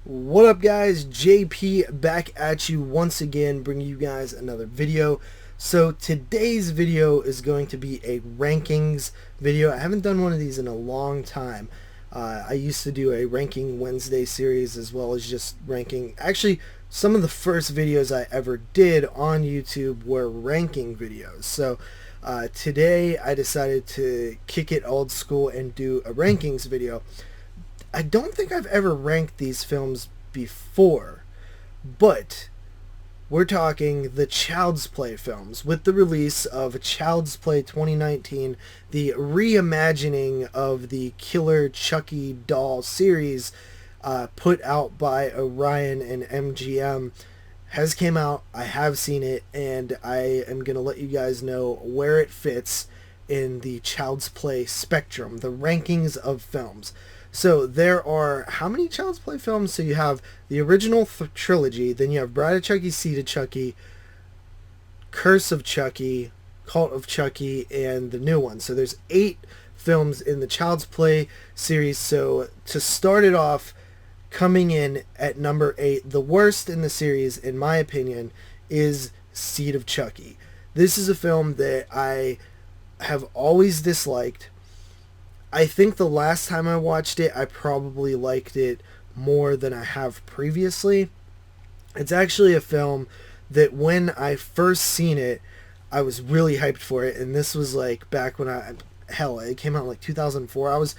What up, guys? JP back at you once again, bringing you guys another video. So today's video is going to be a rankings video. I haven't done one of these in a long time. I used to do a Ranking Wednesday series as well as just ranking. Actually, some of the first videos I ever did on YouTube were ranking videos. So today I decided to kick it old school and do a rankings video. I don't think I've ever ranked these films before, but we're talking the Child's Play films. With the release of Child's Play 2019, the reimagining of the Killer Chucky doll series put out by Orion and MGM has came out. I have seen it, and I am going to let you guys know where it fits in the Child's Play spectrum, the rankings of films. So there are how many Child's Play films? So you have the original trilogy, then you have Bride of Chucky, Seed of Chucky, Curse of Chucky, Cult of Chucky, and the new one. So there's 8 films in the Child's Play series. So to start it off, coming in at number 8, the worst in the series, in my opinion, is Seed of Chucky. This is a film that I have always disliked. I think the last time I watched it, I probably liked it more than I have previously. It's actually a film that when I first seen it, I was really hyped for it. And this was like back when it came out like 2004. I was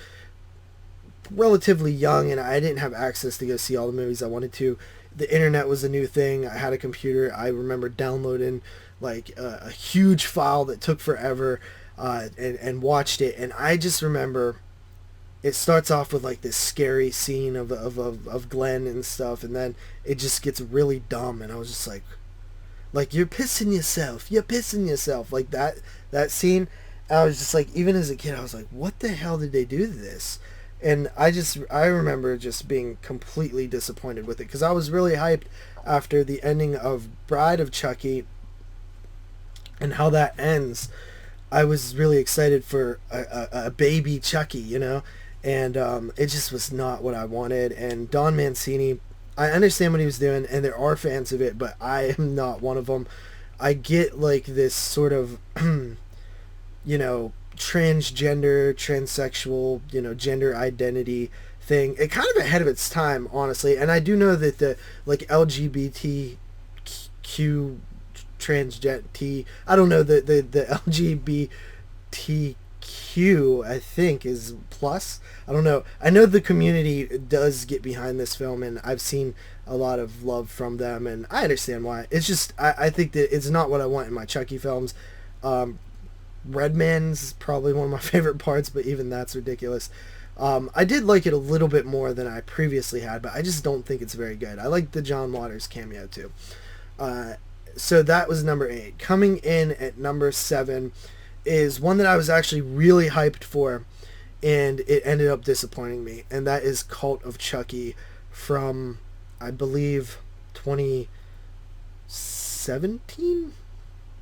relatively young and I didn't have access to go see all the movies I wanted to. The internet was a new thing. I had a computer. I remember downloading like a huge file that took forever. And watched it, and I just remember it starts off with like this scary scene of Glenn and stuff, and then it just gets really dumb, and I was just like you're pissing yourself, like that scene. I was just like, even as a kid, I was like, what the hell did they do to this? And I remember just being completely disappointed with it, because I was really hyped after the ending of Bride of Chucky and how that ends. I was really excited for a baby Chucky, you know, and it just was not what I wanted. And Don Mancini, I understand what he was doing, and there are fans of it, but I am not one of them. I get like this sort of, you know, transgender, transsexual, you know, gender identity thing. It kind of ahead of its time, honestly. And I do know that the like LGBTQ transgender I don't know, the LGBTQ I think is plus. I don't know. I know the community does get behind this film, and I've seen a lot of love from them, and I understand why. It's just I think that it's not what I want in my Chucky films. Redman's probably one of my favorite parts, but even that's ridiculous. I did like it a little bit more than I previously had, but I just don't think it's very good. I like the John Waters cameo too. So that was number 8. Coming in at number 7 is one that I was actually really hyped for, and it ended up disappointing me, and that is Cult of Chucky from, I believe, 2017?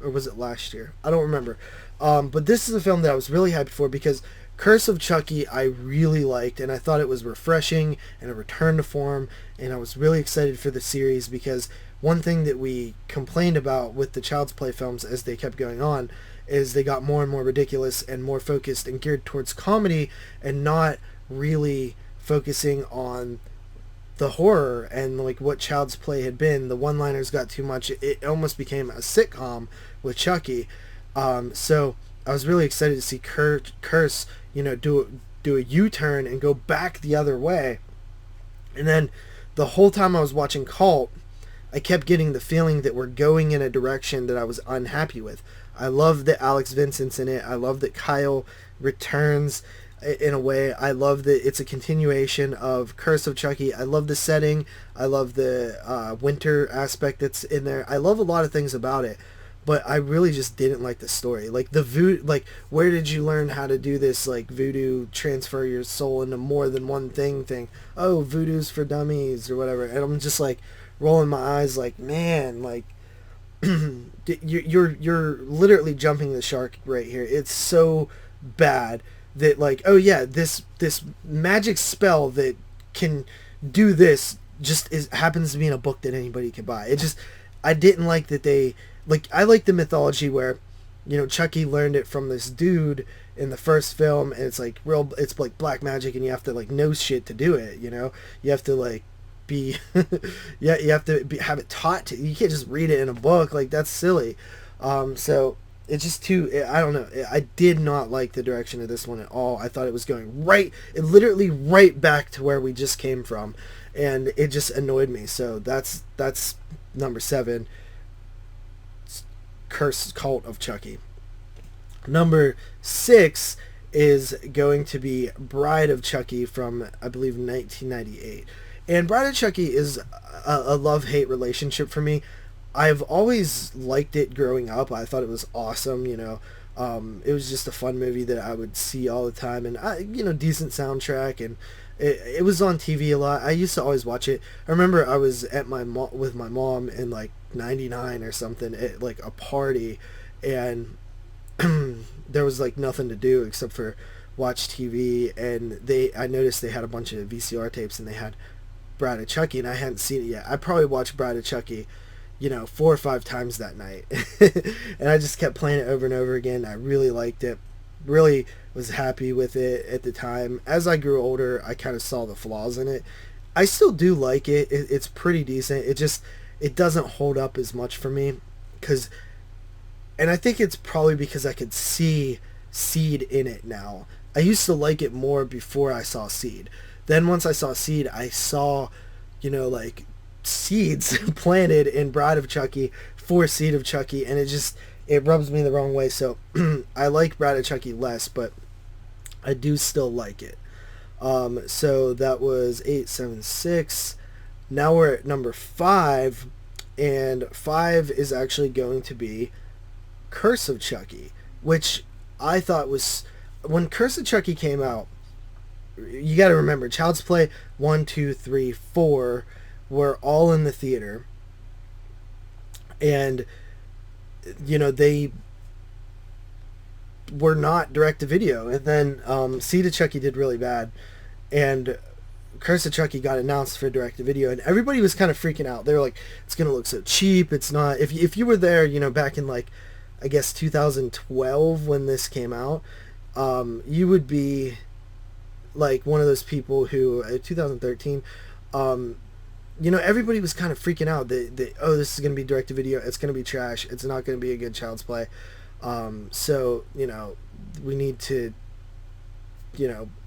Or was it last year? I don't remember. But this is a film that I was really hyped for because Curse of Chucky I really liked, and I thought it was refreshing and a return to form, and I was really excited for the series because one thing that we complained about with the Child's Play films as they kept going on is they got more and more ridiculous and more focused and geared towards comedy and not really focusing on the horror and like what Child's Play had been. The one-liners got too much. It almost became a sitcom with Chucky. So I was really excited to see Curse, you know, do a U-turn and go back the other way. And then the whole time I was watching Cult, I kept getting the feeling that we're going in a direction that I was unhappy with. I love that Alex Vincent's in it. I love that Kyle returns in a way. I love that it's a continuation of Curse of Chucky. I love the setting. I love the winter aspect that's in there. I love a lot of things about it, but I really just didn't like the story. Like the voodoo, like where did you learn how to do this? Like voodoo, transfer your soul into more than one thing. Oh, voodoo's for dummies or whatever. And I'm just like rolling my eyes, like, man, like you're literally jumping the shark right here. It's so bad that like, oh yeah, this magic spell that can do this just happens to be in a book that anybody can buy. I didn't like that they, like, I like the mythology where, you know, Chucky learned it from this dude in the first film, and it's like it's like black magic, and you have to like know shit to do it. You know, you have to like be, yeah, you have to have it taught to you. You can't just read it in a book. Like, that's silly. So it's just too, I don't know. I did not like the direction of this one at all. I thought it was going literally right back to where we just came from, and it just annoyed me. So that's number 7. Cursed Cult of Chucky. Number 6 is going to be Bride of Chucky from, I believe, 1998. And Bride of Chucky is a love-hate relationship for me. I've always liked it growing up. I thought it was awesome, you know. It was just a fun movie that I would see all the time, and decent soundtrack, and it was on TV a lot. I used to always watch it. I remember I was at with my mom in like 99 or something at like a party, and there was like nothing to do except for watch TV, and I noticed they had a bunch of VCR tapes, and they had Bride of Chucky, and I hadn't seen it yet. I probably watched Bride of Chucky 4 or 5 times that night. And I just kept playing it over and over again. I really liked it. Really was happy with it at the time. As I grew older, I kind of saw the flaws in it. I still do like it. It's pretty decent. It doesn't hold up as much for me. And I think it's probably because I could see Seed in it now. I used to like it more before I saw Seed. Then once I saw Seed, I saw, like seeds planted in Bride of Chucky for Seed of Chucky, and it rubs me the wrong way. So I like Bride of Chucky less, but I do still like it. So that was 8, 7, 6. Now we're at number 5, and 5 is actually going to be Curse of Chucky, which I thought was, when Curse of Chucky came out, you got to remember, Child's Play 1, 2, 3, 4 were all in the theater, and they were not direct to video. And then Seed of Chucky did really bad, and Curse of Chucky got announced for direct to video, and everybody was kind of freaking out. They were like, it's gonna look so cheap. It's not. If you were there, back in like, I guess 2012 when this came out, you would be like one of those people who 2013, everybody was kind of freaking out that this is going to be direct to video, it's going to be trash, it's not going to be a good Child's Play. So we need to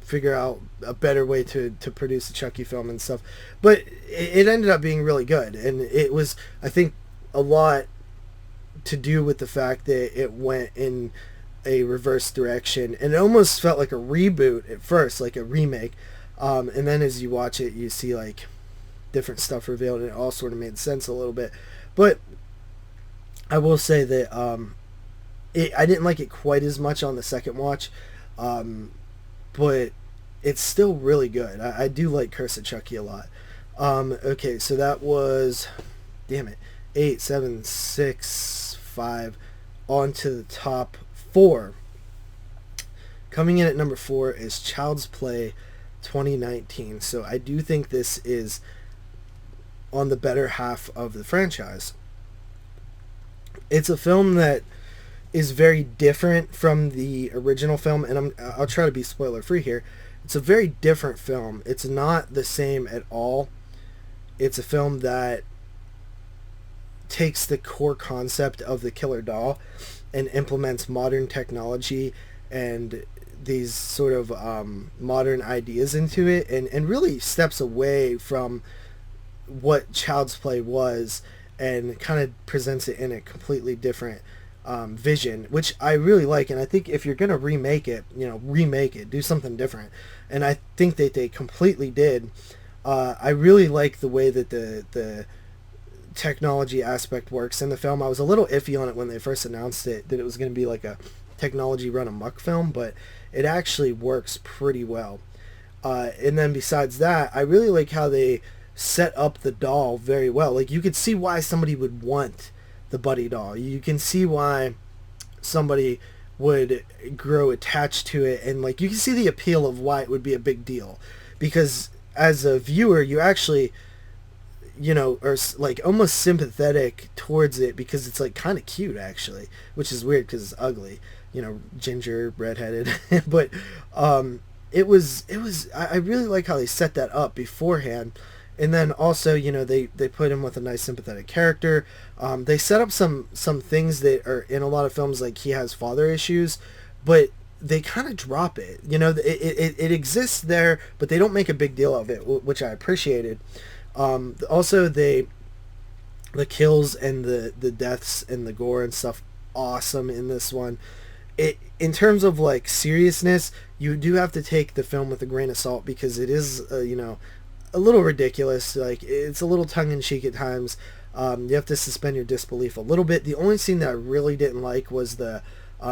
figure out a better way to produce a Chucky film and stuff. But it ended up being really good, and it was, I think, a lot to do with the fact that it went in a reverse direction, and it almost felt like a reboot at first, like a remake, and then as you watch it, you see like different stuff revealed, and it all sort of made sense a little bit. But I will say that I didn't like it quite as much on the second watch, but it's still really good. I do like Curse of Chucky a lot. Okay, so that was, damn it, 8, 7, 6, 5, on to the top 4. Coming in at number 4 is Child's Play 2019. So I do think this is on the better half of the franchise. It's a film that is very different from the original film, and I'll try to be spoiler free here. It's a very different film. It's not the same at all. It's a film that takes the core concept of the killer doll and implements modern technology and these sort of modern ideas into it, and really steps away from what Child's Play was and kind of presents it in a completely different vision, which I really like. And I think if you're going to remake it, do something different. And I think that they completely did. I really like the way that the technology aspect works in the film. I was a little iffy on it when they first announced it, that it was going to be like a technology run amok film, but it actually works pretty well. And then besides that, I really like how they set up the doll very well. Like, you could see why somebody would want the Buddy doll. You can see why somebody would grow attached to it, and like, you can see the appeal of why it would be a big deal, because as a viewer, you actually you know, or like almost sympathetic towards it, because it's like kind of cute actually, which is weird because it's ugly, you know, ginger, redheaded. But I really like how they set that up beforehand. And then also, you know, they put him with a nice sympathetic character. They set up some things that are in a lot of films, like he has father issues, but they kind of drop it. You know, it exists there, but they don't make a big deal of it, which I appreciated. Also, the kills and the deaths and the gore and stuff, awesome in this one. In terms of like seriousness, you do have to take the film with a grain of salt, because it is you know, a little ridiculous. Like, it's a little tongue-in-cheek at times. You have to suspend your disbelief a little bit. The only scene that I really didn't like was the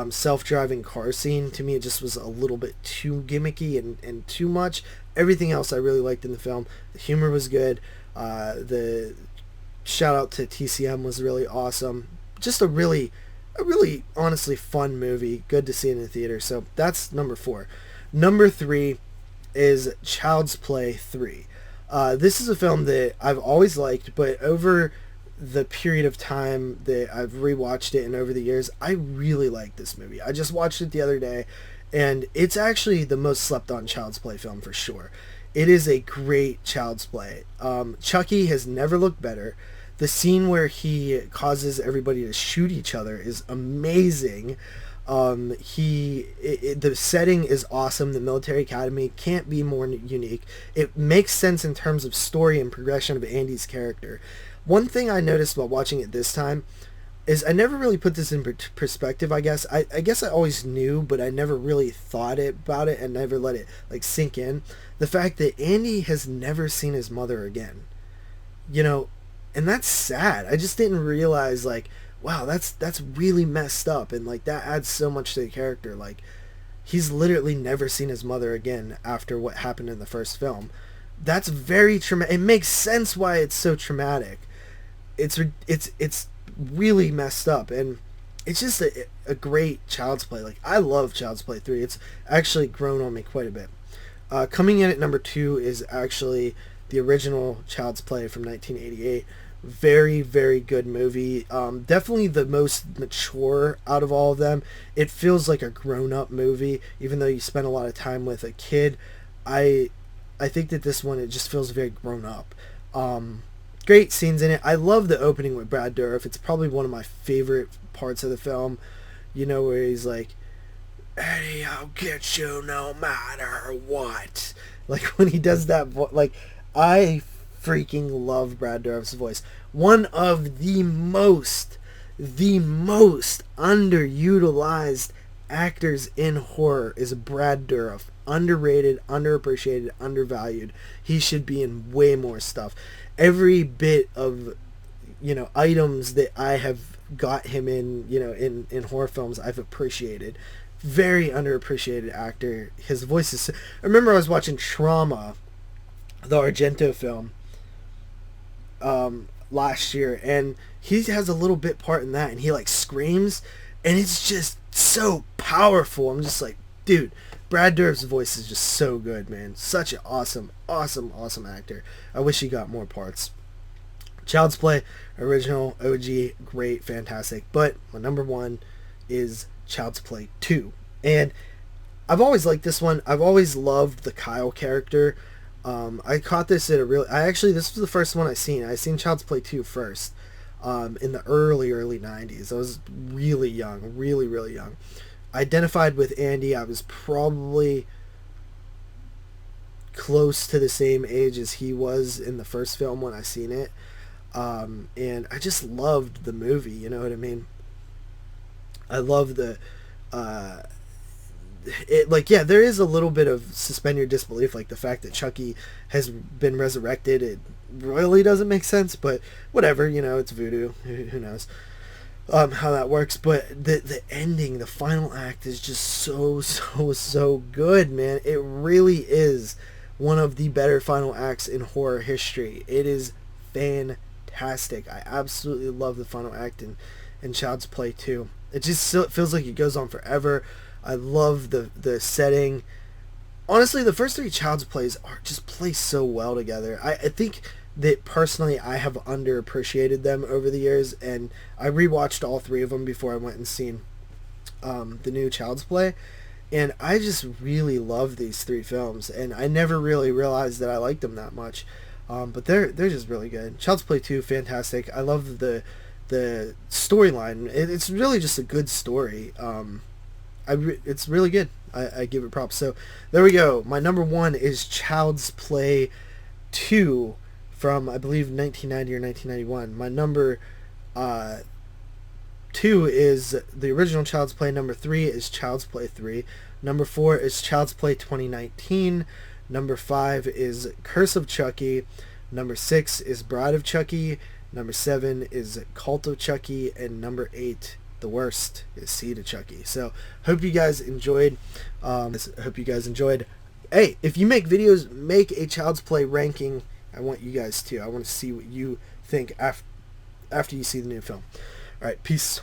self-driving car scene. To me, it just was a little bit too gimmicky and too much. Everything else I really liked in the film. The humor was good. The shout out to TCM was really awesome. Just a really honestly fun movie. Good to see in the theater. So that's number 4. Number 3 is Child's Play 3. This is a film that I've always liked, but over the period of time that I've rewatched it and over the years, I really like this movie. I just watched it the other day, and it's actually the most slept on Child's Play film for sure. It is a great Child's Play. Chucky has never looked better. The scene where he causes everybody to shoot each other is amazing. The setting is awesome. The military academy can't be more unique. It makes sense in terms of story and progression of Andy's character. One thing I noticed while watching it this time is I never really put this in perspective. I guess I always knew, but I never really thought about it and never let it like sink in. The fact that Andy has never seen his mother again, you know, and that's sad. I just didn't realize, like, wow, that's really messed up, and like that adds so much to the character. Like, he's literally never seen his mother again after what happened in the first film. That's very traumatic. It makes sense why it's so traumatic. It's really messed up, and it's just a great Child's Play. Like, I love Child's Play 3. It's actually grown on me quite a bit. Coming in at number 2 is actually the original Child's Play from 1988. Very, very good movie. Definitely the most mature out of all of them. It feels like a grown-up movie, even though you spend a lot of time with a kid. I think that this one, it just feels very grown up. Great scenes in it. I love the opening with Brad Dourif. It's probably one of my favorite parts of the film. You know, where he's like, "Eddie, I'll get you no matter what." Like, when he does that, like, I freaking love Brad Dourif's voice. One of the most underutilized actors in horror is Brad Dourif. Underrated, underappreciated, undervalued. He should be in way more stuff. Every bit of, you know, items that I have got him in, you know, in horror films, I've appreciated. Very underappreciated actor. His voice is... I remember I was watching Trauma, the Argento film, last year, and he has a little bit part in that, and he like screams, and it's just so powerful. I'm just like, dude, Brad Dourif's voice is just so good, man. Such an awesome actor. I wish he got more parts. Child's Play, original, OG, great, fantastic. But my number 1 is Child's Play 2. And I've always liked this one. I've always loved the Kyle character. I caught this at this was the first one I seen Child's Play 2 first, in the early 90s. I was really young, really young. I identified with Andy. I was probably close to the same age as he was in the first film when I seen it. And I just loved the movie, you know what I mean? I love the, there is a little bit of suspend your disbelief, like the fact that Chucky has been resurrected. It really doesn't make sense, but whatever, you know, it's voodoo. Who knows how that works? But the ending, the final act is just so good, man. It really is one of the better final acts in horror history. It is fantastic. I absolutely love the final act in Child's Play 2. It just feels like it goes on forever. I love the setting. Honestly, the first 3 Child's Plays are just play so well together. I think that personally I have underappreciated them over the years, and I rewatched all 3 of them before I went and seen the new Child's Play, and I just really love these 3 films, and I never really realized that I liked them that much. But they're just really good. Child's Play 2, fantastic. I love the storyline. It's really just a good story. It's really good. I give it props. So there we go. My number 1 is Child's Play 2 from, I believe, 1990 or 1991. My number 2 is the original Child's Play. Number 3 is Child's Play 3. Number 4 is Child's Play 2019. Number 5 is Curse of Chucky. Number 6 is Bride of Chucky. Number 7 is Cult of Chucky. And number 8, the worst, is Seed of Chucky. So, hope you guys enjoyed. Hey, if you make videos, make a Child's Play ranking. I want you guys to. I want to see what you think after you see the new film. Alright, peace.